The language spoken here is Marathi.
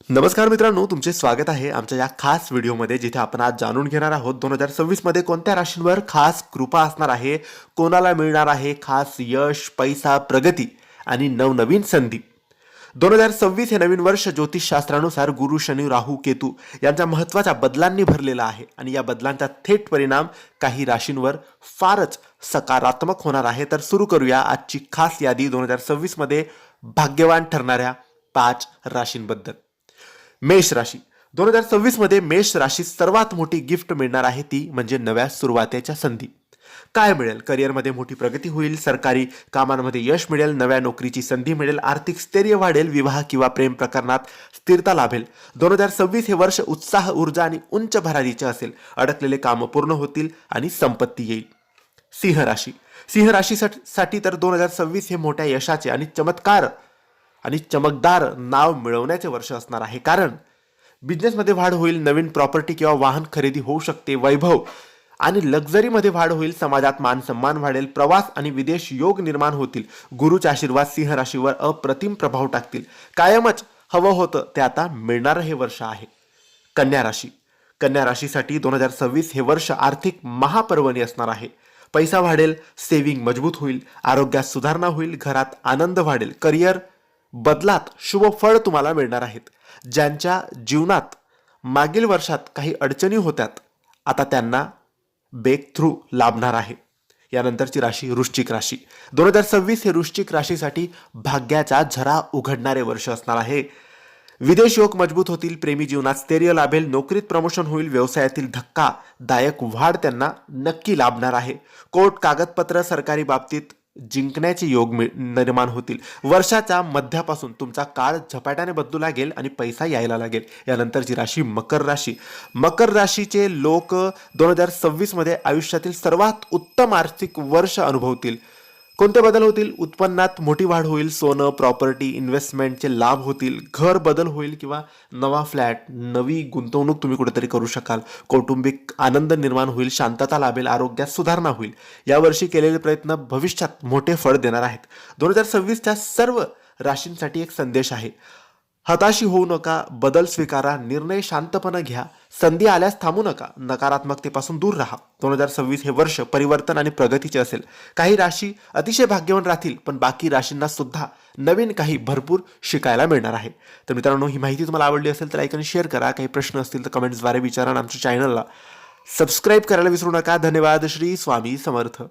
नमस्कार मित्रांनो, तुमचे स्वागत आहे आमच्या या खास व्हिडिओमध्ये, जिथे आपण आज जाणून घेणार आहोत 2026 मध्ये कोणत्या राशींवर खास कृपा असणार आहे, कोणाला मिळणार आहे खास यश, पैसा, प्रगती आणि नवनवीन संधी. 2026 हे नवीन वर्ष ज्योतिषशास्त्रानुसार गुरु, शनी, राहू, केतू यांच्या महत्त्वाच्या बदलांनी भरलेलं आहे आणि या बदलांचा थेट परिणाम काही राशींवर फारच सकारात्मक होणार आहे. तर सुरू करूया आजची खास यादी 2026 मध्ये भाग्यवान ठरणाऱ्या 5 राशींबद्दल. मेष राशी. 2026 मध्ये मेष राशीत सर्वात मोठी गिफ्ट मिळणार आहे, ती म्हणजे नव्या सुरुवातीच्या संधी. काय मिळेल? करिअरमध्ये मोठी प्रगती होईल, सरकारी कामांमध्ये यश मिळेल, नव्या नोकरीची संधी मिळेल, आर्थिक स्थैर्य वाढेल, विवाह किंवा प्रेम प्रकरणात स्थिरता लाभेल. 2026 हे वर्ष उत्साह, ऊर्जा आणि उंच भरारीचे असेल. अडकलेले कामं पूर्ण होतील आणि संपत्ती येईल. सिंह राशी. सिंह राशीसाठी तर 2026 हे मोठ्या यशाचे आणि चमकदार नाव मिळवण्याचे वर्ष असणार आहे. कारण बिझनेसमध्ये वाढ होईल, नवीन प्रॉपर्टी किंवा वाहन खरेदी होऊ शकते, वैभव आणि लक्झरीमध्ये वाढ होईल, समाजात मान सन्मान वाढेल, प्रवास आणि विदेश योग निर्माण होतील. गुरुचे आशीर्वाद सिंह राशीवर अप्रतिम प्रभाव टाकतील. कायमच हवं होतं ते आता मिळणारं हे वर्ष आहे. कन्या राशी. कन्या राशीसाठी 2026 हे वर्ष आर्थिक महापर्वणी असणार आहे. पैसा वाढेल, सेव्हिंग मजबूत होईल, आरोग्यात सुधारणा होईल, घरात आनंद वाढेल, करिअर बदलात शुभ फळ तुम्हाला मिळणार आहेत. ज्यांच्या जीवनात मागील वर्षात काही अडचणी होत्यात, आता त्यांना ब्रेक थ्रू लाभणार आहे. यानंतरची राशी वृश्चिक राशी. 2026 हे वृश्चिक राशीसाठी भाग्याचा झरा उघडणारे वर्ष असणार आहे. विदेश योग मजबूत होतील, प्रेमी जीवनात स्थैर्य लाभेल, नोकरीत प्रमोशन होईल, व्यवसायातील धक्कादायक वाढ त्यांना नक्की लाभणार आहे. कोर्ट कागदपत्र, सरकारी बाबतीत जिंकण्याचे योग निर्माण होतील. वर्षाच्या मध्यापासून तुमचा काळ झपाट्याने बदलू लागेल आणि पैसा यायला लागेल. यानंतरची राशी मकर राशी. मकर राशीचे लोक 2026 मध्ये आयुष्यातील सर्वात उत्तम आर्थिक वर्ष अनुभवतील. कोणते बदल होतील? उत्पन्नात मोठी वाढ होईल, सोनं, प्रॉपर्टी, इन्व्हेस्टमेंटचे लाभ होतील, घर बदल होईल किंवा नवा फ्लॅट, नवी गुंतवणूक तुम्ही कुठेतरी करू शकाल. कौटुंबिक आनंद निर्माण होईल, शांतता लाभेल, आरोग्यात सुधारणा होईल. यावर्षी केलेले प्रयत्न भविष्यात मोठे फळ देणार आहेत. 2026च्या सर्व राशींसाठी एक संदेश आहे. हताशी होऊ नका, बदल स्वीकारा, निर्णय शांतपणे घ्या, संधी आल्यास थांबू नका, नकारात्मकतेपासून दूर राहा. 2026 हे वर्ष परिवर्तन आणि प्रगतीचे असेल. काही राशी अतिशय भाग्यवान राहतील, पण बाकी राशींना सुद्धा नवीन काही भरपूर शिकायला मिळणार आहे. तर मित्रांनो, ही माहिती तुम्हाला आवडली असेल तर लाईक आणि शेअर करा. काही प्रश्न असतील तर कमेंट्सद्वारे विचारा आणि आमच्या चॅनलला सबस्क्राईब करायला विसरू नका. धन्यवाद. श्री स्वामी समर्थ.